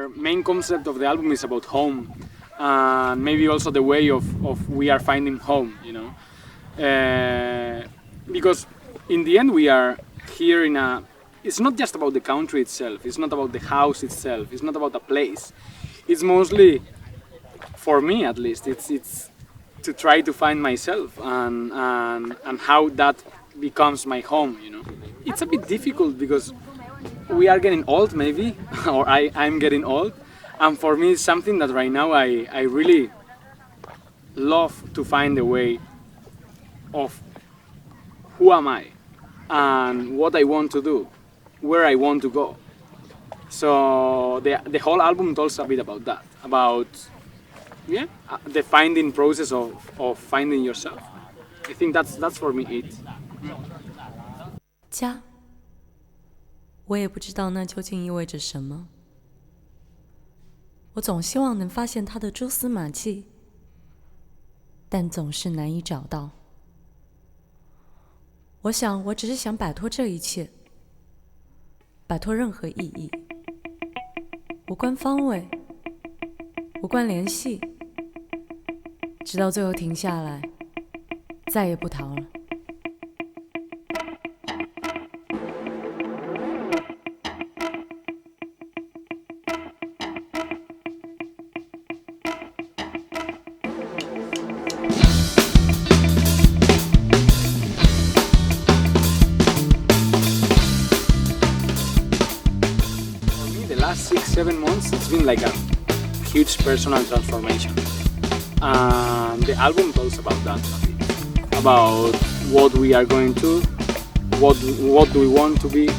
our main concept of the album is about home, and maybe also the way of we are finding home, you know, because in the end we are here in a. It's not just about the country itself. It's not about the house itself. It's not about a place. It's mostly, for me at least, it's to try to find myself and how that becomes my home, you know. It's a bit difficult because we are getting old maybe, or I'm getting old, and for me it's something that right now I really love to find a way of who am I and what I want to do, where I want to go. So the whole album talks a bit about that, about the finding process of finding yourself. I think that's for me it. 家，我也不知道那究竟意味着什么。我总希望能发现它的蛛丝马迹，但总是难以找到。我想，我只是想摆脱这一切，摆脱任何意义，无关方位，无关联系，直到最后停下来，再也不逃了。6-7 months, it's been like a huge personal transformation. And the album talks about that a bit, about what we are going to, what do we want to be,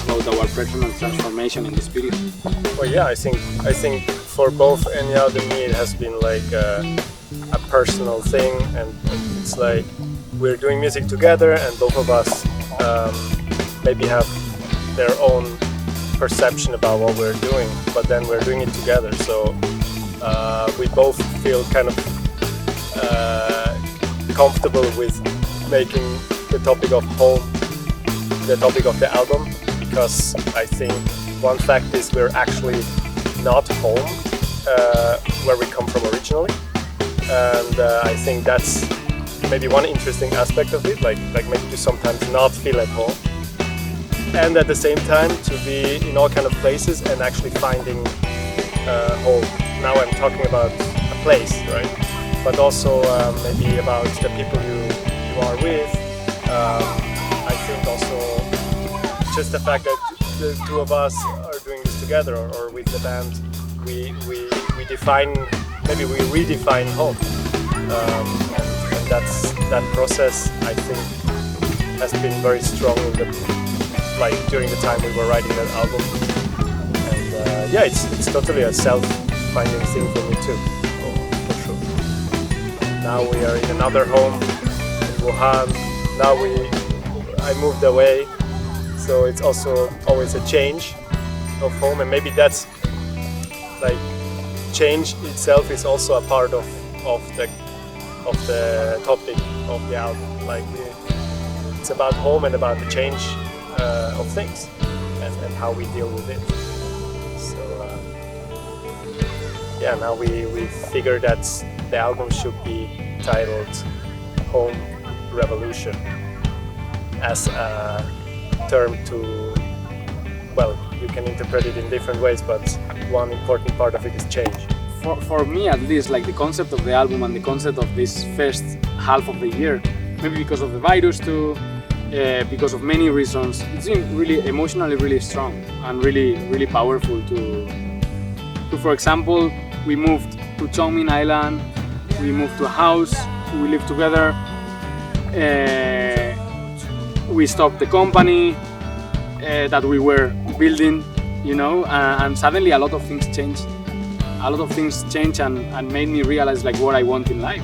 about our personal transformation in this period. Well, yeah, I think for both Enya and me, it has been like a personal thing, and it's like we're doing music together, and both of us maybe have their own perception about what we're doing, but then we're doing it together, so we both feel kind of comfortable with making the topic of home the topic of the album, because I think one fact is we're actually not home where we come from originally, and I think that's maybe one interesting aspect of it, like maybe to sometimes not feel at home, and at the same time to be in all kind of places and actually finding home. Now I'm talking about a place, right? But also maybe about the people you are with. I think also just the fact that the two of us are doing this together, or with the band, we define, maybe we redefine home, and that process I think has been very strong in during the time we were writing that album, and yeah, it's totally a self-finding thing for me too, for sure. Now we are in another home in Wuhan. Now I moved away, so it's also always a change of home, and maybe that's like change itself is also a part of the topic of the album. Like it's about home and about the change of things and how we deal with it. So yeah, now we figured that the album should be titled Home Revolution, as a term to, well, you can interpret it in different ways, but one important part of it is change. For me at least, like the concept of the album and the concept of this first half of the year, maybe because of the virus too, because of many reasons, it's been really emotionally really strong and really powerful to for example, we moved to Chongmin Island, we moved to a house, we live together, we stopped the company that we were building, you know, and suddenly a lot of things changed. A lot of things changed and made me realize like what I want in life.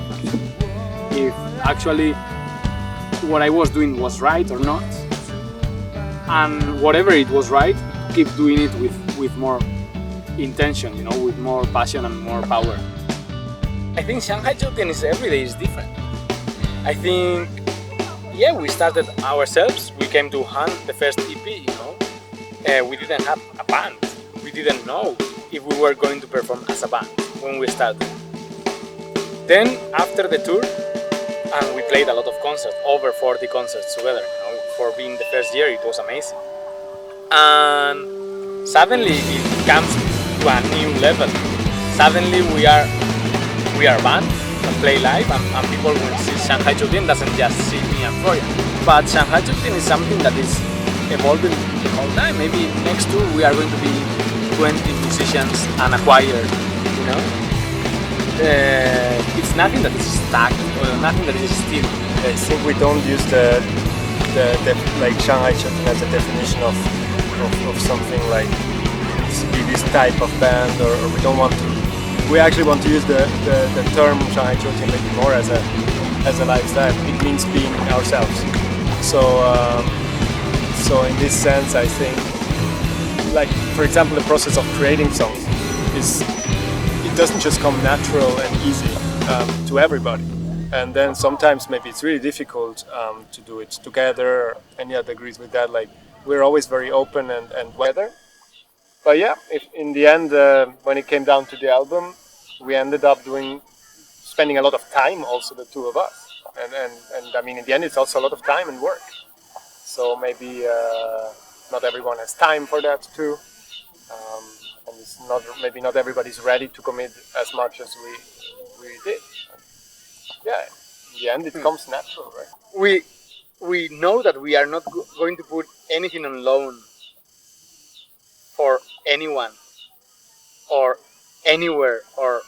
If actually what I was doing was right or not, and whatever it was right, keep doing it with more intention, you know, with more passion and more power. I think Shanghai QIUTIAN is every day is different. I think, yeah, we started ourselves. We came to Wuhan, the first EP, you know. We didn't have a band. We didn't know if we were going to perform as a band when we started. Then after the tour, and we played a lot of concerts, over 40 concerts together. You know, for being the first year, it was amazing. And suddenly it comes to a new level. Suddenly we are a band and play live, and people will see Shanghai QIUTIAN doesn't just see me and Florian. But Shanghai QIUTIAN is something that is evolving the whole time. Maybe next tour we are going to be 20 musicians and a choir, you know? It's nothing that is stuck or nothing that is still. I think we don't use the like Shanghai QIUTIAN as a definition of something like to be this type of band, or we don't want to. We actually want to use the term Shanghai QIUTIAN maybe more as a lifestyle. It means being ourselves. So in this sense, I think, like for example, the process of creating songs it doesn't just come natural and easy to everybody. And then sometimes maybe it's really difficult to do it together. Anyone agrees with that? Like we're always very open and together. But yeah, in the end, when it came down to the album, we ended up spending a lot of time, also the two of us. And I mean, in the end, it's also a lot of time and work. So maybe not everyone has time for that too. And it's maybe not everybody's ready to commit as much as we did. Yeah, in the end, it comes natural, right? We know that we are not going to put anything on loan for anyone or anywhere or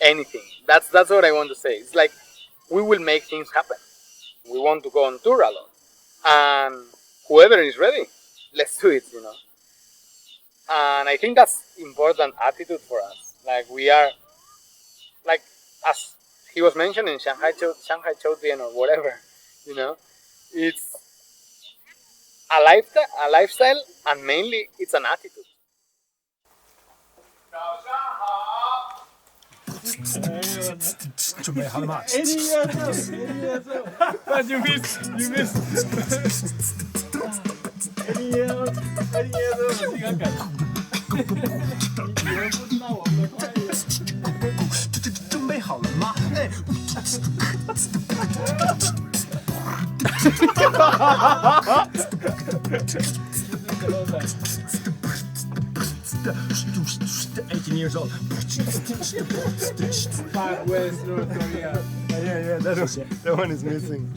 anything. That's what I want to say. It's like we will make things happen. We want to go on tour a lot, and whoever is ready, let's do it, you know. And I think that's important attitude for us. Like we are, like as he was mentioning, Shanghai QIUTIAN or whatever, you know, it's a lifestyle, and mainly it's an attitude. But you missed. Years old. Far West North Korea. Yeah, that one is missing.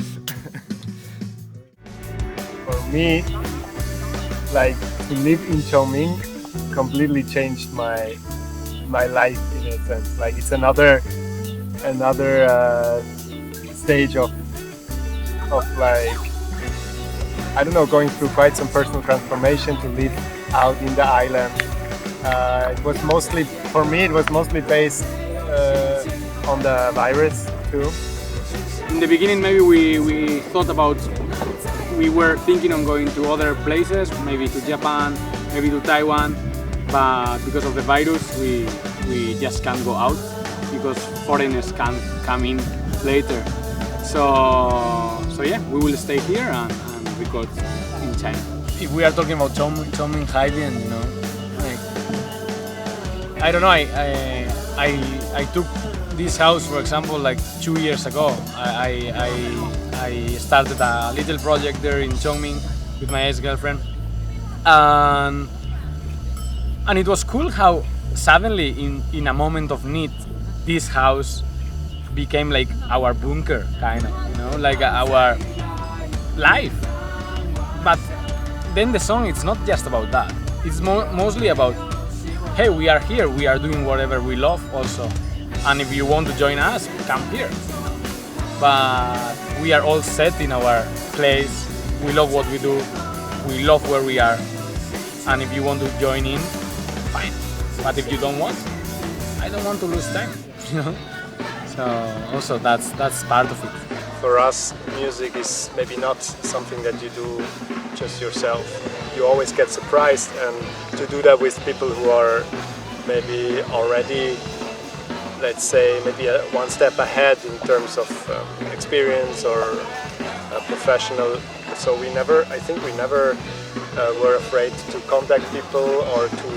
For me, like to live in Chongming completely changed my life in a sense. Like it's another stage of like, I don't know, going through quite some personal transformation to live out in the island. It was mostly, for me, it was mostly based on the virus too. In the beginning, maybe we thought about, we were thinking on going to other places, maybe to Japan, maybe to Taiwan, but because of the virus, we just can't go out because foreigners can't come in later. So yeah, we will stay here and record in China. If we are talking about Chongming Highland, you know, like, I don't know, I took this house, for example, like 2 years ago. I started a little project there in Chongming with my ex-girlfriend, and it was cool how suddenly in a moment of need, this house became like our bunker, kind of, you know, like our life. But then the song, it's not just about that. It's mostly about, hey, we are here, we are doing whatever we love also. And if you want to join us, come here. But we are all set in our place. We love what we do. We love where we are. And if you want to join in, fine. But if you don't want, I don't want to lose time, you know? So also that's part of it. For us, music is maybe not something that you do just yourself. You always get surprised, and to do that with people who are maybe already, let's say, maybe one step ahead in terms of experience or professional. So I think we never were afraid to contact people or to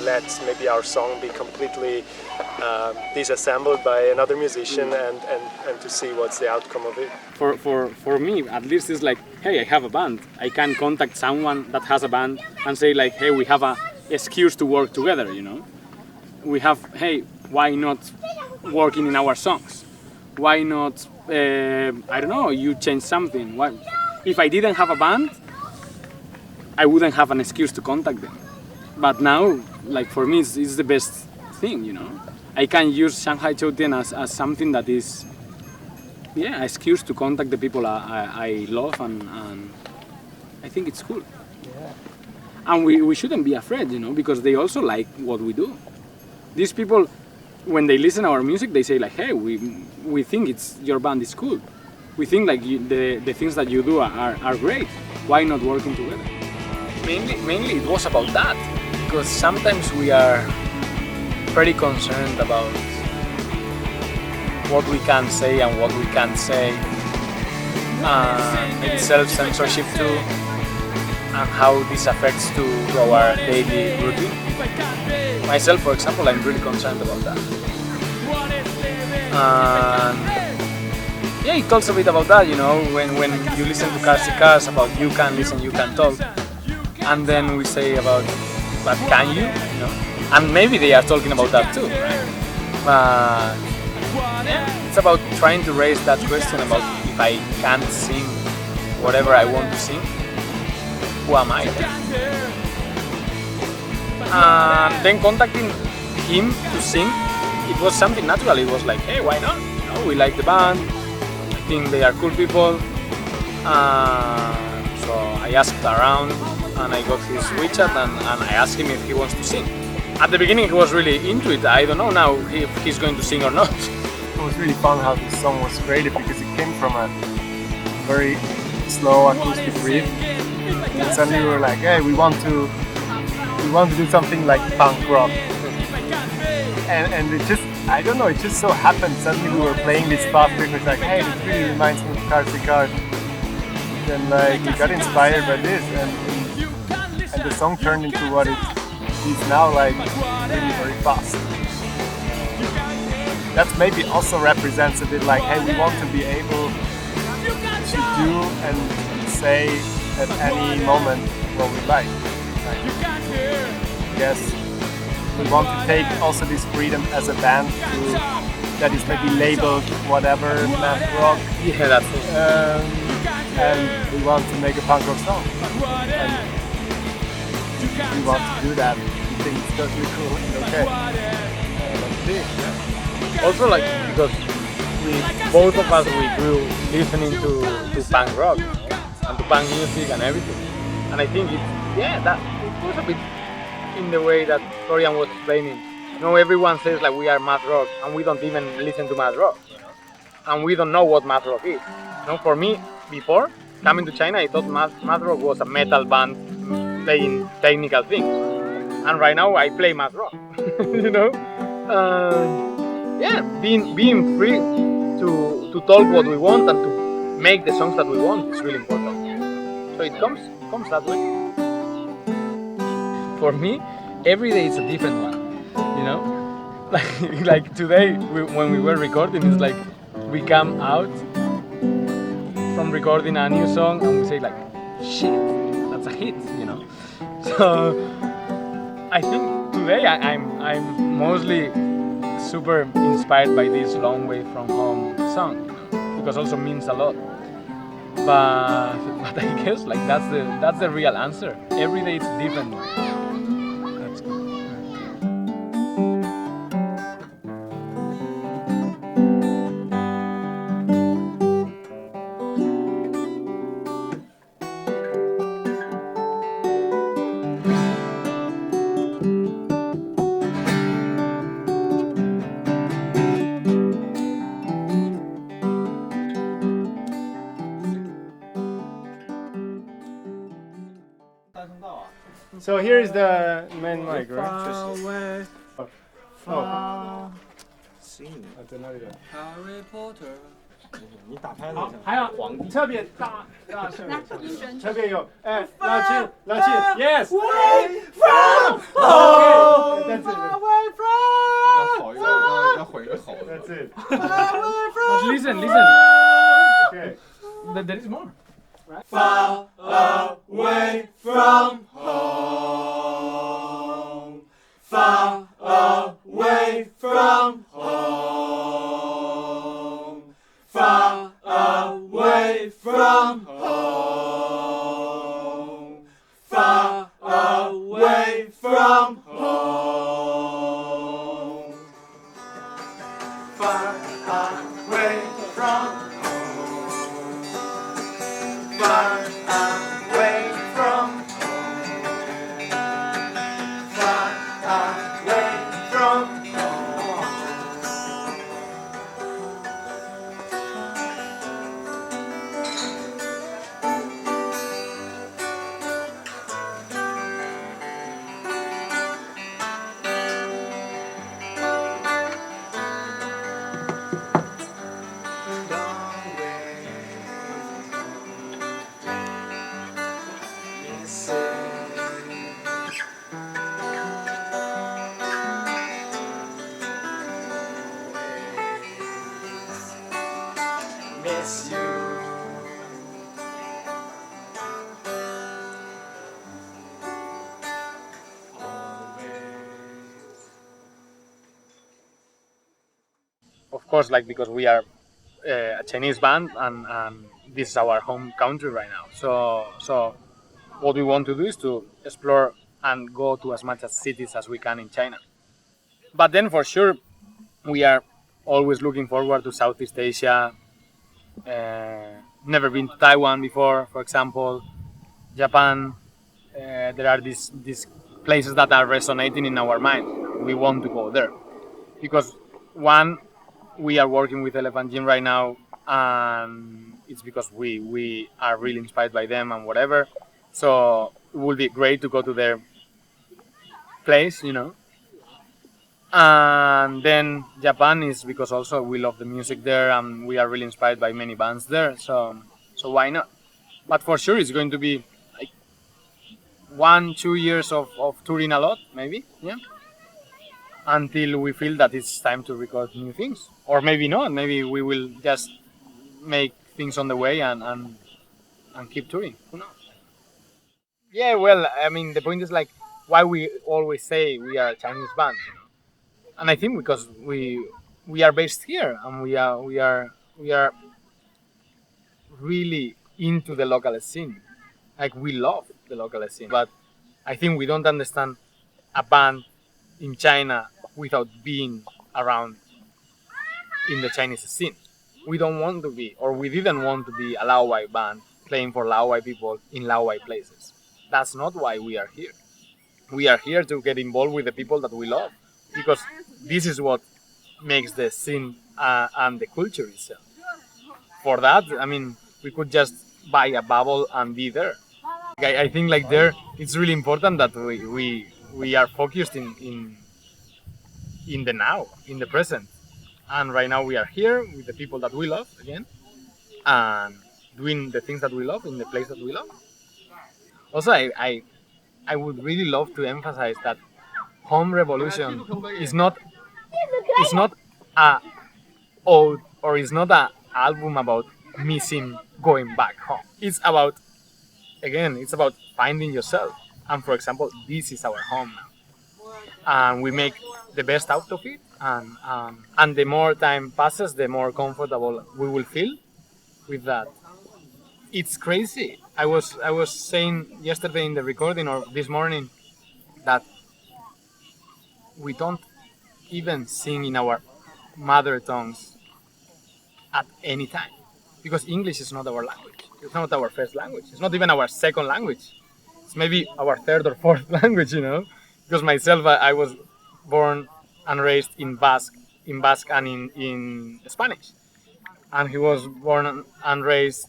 let maybe our song be completely disassembled by another musician and to see what's the outcome of it. For me, at least, it's like, hey, I have a band. I can contact someone that has a band and say like, hey, we have a excuse to work together, you know? We have, hey, why not working in our songs? Why not, I don't know, you change something? Why? If I didn't have a band, I wouldn't have an excuse to contact them. But now, like for me, it's the best thing, you know? I can use Shanghai QIUTIAN as something that is, yeah, an excuse to contact the people I love, and I think it's cool. Yeah. And we shouldn't be afraid, you know, because they also like what we do. These people, when they listen to our music, they say like, hey, we think your band is cool. We think like the things that you do are great. Why not working together? Mainly it was about that, because sometimes we are very concerned about what we can say and what we can't say, maybe self-censorship too, and how this affects to our daily routine. Myself, for example, I'm really concerned about that. Yeah, it talks a bit about that, you know, when you listen to Cars about you can listen, you can talk, and then we say about, but can you, you know? And maybe they are talking about that too, right? But yeah, it's about trying to raise that question about if I can't sing whatever I want to sing, who am I then? And then contacting him to sing, it was something natural. It was like, hey, why not? You know, we like the band, I think they are cool people. So I asked around and I got his WeChat and I asked him if he wants to sing. At the beginning he was really into it. I don't know now if he's going to sing or not. It was really fun how this song was created because it came from a very slow acoustic riff. And suddenly we were like, hey, we want to do something like punk rock. And it just, I don't know, it just so happened. Suddenly we were playing this fast riff. It's like, hey, this really reminds me of Cars. And like we got inspired by this, and the song turned into what it is now, like really very fast. That maybe also represents a bit like, hey, we want to be able to do and say at any moment what we like. Yes, we want to take also this freedom as a band that is maybe labeled whatever, math rock. Yeah, that's it. And we want to make a punk rock song. And we want to do that. We think it's totally cool and okay. Let's see. Yeah. Also, like, because both of us we grew listening to punk rock, you know, and to punk music and everything. And I think that it was a bit in the way that Florian was explaining. You know, everyone says like we are math rock, and we don't even listen to math rock, you know, and we don't know what math rock is. You know, for me, before coming to China, I thought math rock was a metal band playing technical things, and right now I play math rock. You know, yeah, being free to talk what we want and to make the songs that we want is really important. So it comes that way. For me, every day is a different one. You know, like today when we were recording, it's like we come out from recording a new song and we say like, shit, that's a hit, you know. So I think today I'm mostly super inspired by this Long Way From Home song, you know, because also means a lot. But I guess like that's the real answer. Every day it's a different one. That's cool. So here is the main mic, right? Harry Potter. 你打拍子。好，还有特别大声，特别有拉近，yes。 Away from home. That's it. Away from 要混一个好的。 That's it. But listen. Okay. There is more. Far away from home. Far away from home. Far away from home. Far away from home. Far away from far away from far away from miss you. Of course, like because we are a Chinese band and this is our home country right now. So what we want to do is to explore and go to as much as cities as we can in China. But then for sure, we are always looking forward to Southeast Asia. Never been to Taiwan before, for example, Japan. There are these places that are resonating in our mind. We want to go there because one, we are working with Elephant Gym right now, and it's because we are really inspired by them and whatever. So it would be great to go to their place, you know. And then Japan is because also we love the music there and we are really inspired by many bands there. So why not? But for sure it's going to be like 1-2 years of touring a lot, maybe, yeah. Until we feel that it's time to record new things. Or maybe not, maybe we will just make things on the way and keep touring. Who knows? Yeah, well, I mean, the point is like why we always say we are a Chinese band, you know? And I think because we are based here and we are really into the local scene. Like we love the local scene, but I think we don't understand a band in China without being around in the Chinese scene. We don't want to be, or we didn't want to be a Laowai band playing for Laowai people in Laowai places. That's not why we are here. We are here to get involved with the people that we love, because this is what makes the scene and the culture itself. For that, I mean, we could just buy a bubble and be there. I think like there, it's really important that we are focused in the now, in the present. And right now we are here with the people that we love again, and doing the things that we love in the place that we love. Also, I would really love to emphasize that Home Revolution is not a ode or is not an album about missing going back home. It's about, again, it's about finding yourself. And for example, this is our home now. And we make the best out of it. And the more time passes, the more comfortable we will feel with that. It's crazy. I was saying yesterday in the recording or this morning that we don't even sing in our mother tongues at any time, because English is not our language. It's not our first language. It's not even our second language. It's maybe our third or fourth language, you know. Because myself, I was born and raised in Basque and in Spanish, and he was born and raised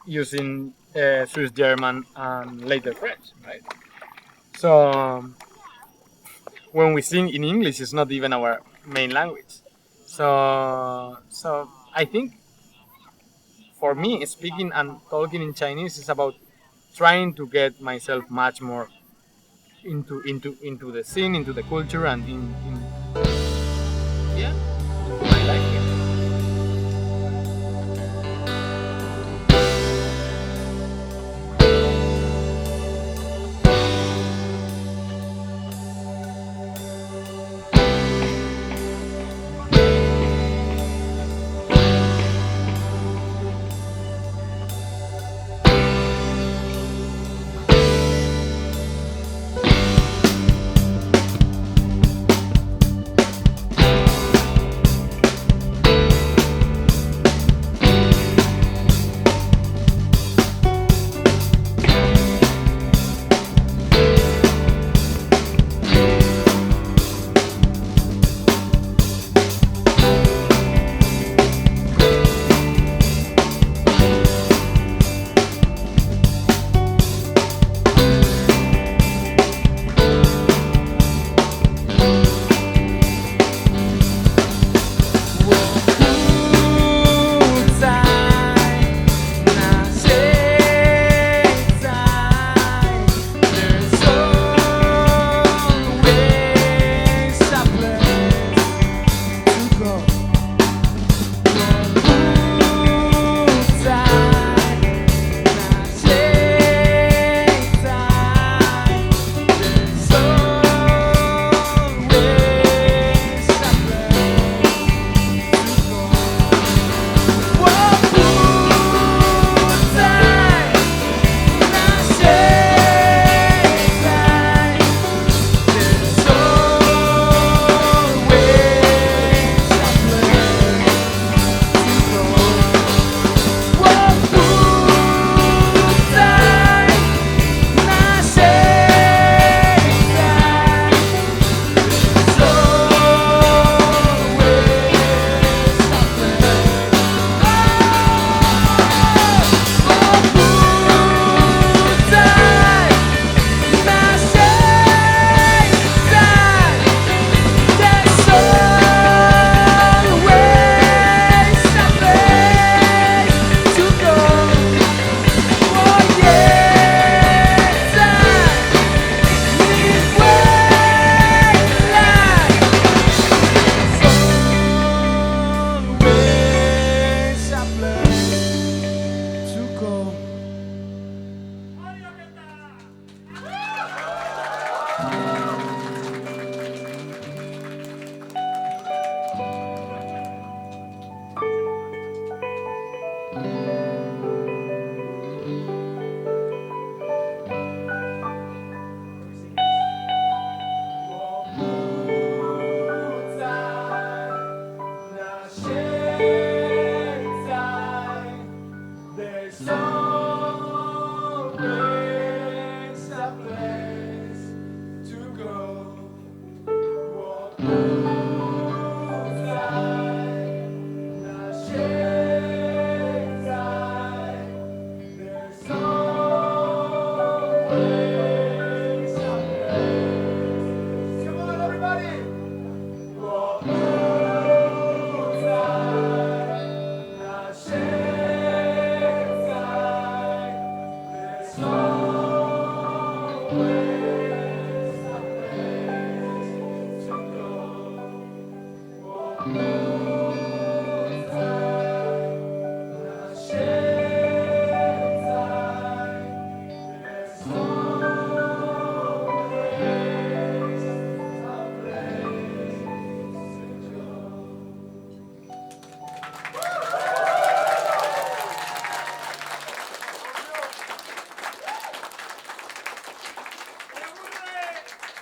using Swiss German and later French, right? So when we sing in English, it's not even our main language. So I think for me, speaking and talking in Chinese is about trying to get myself much more into the scene, into the culture, and in yeah, I like it.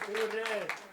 Hurra!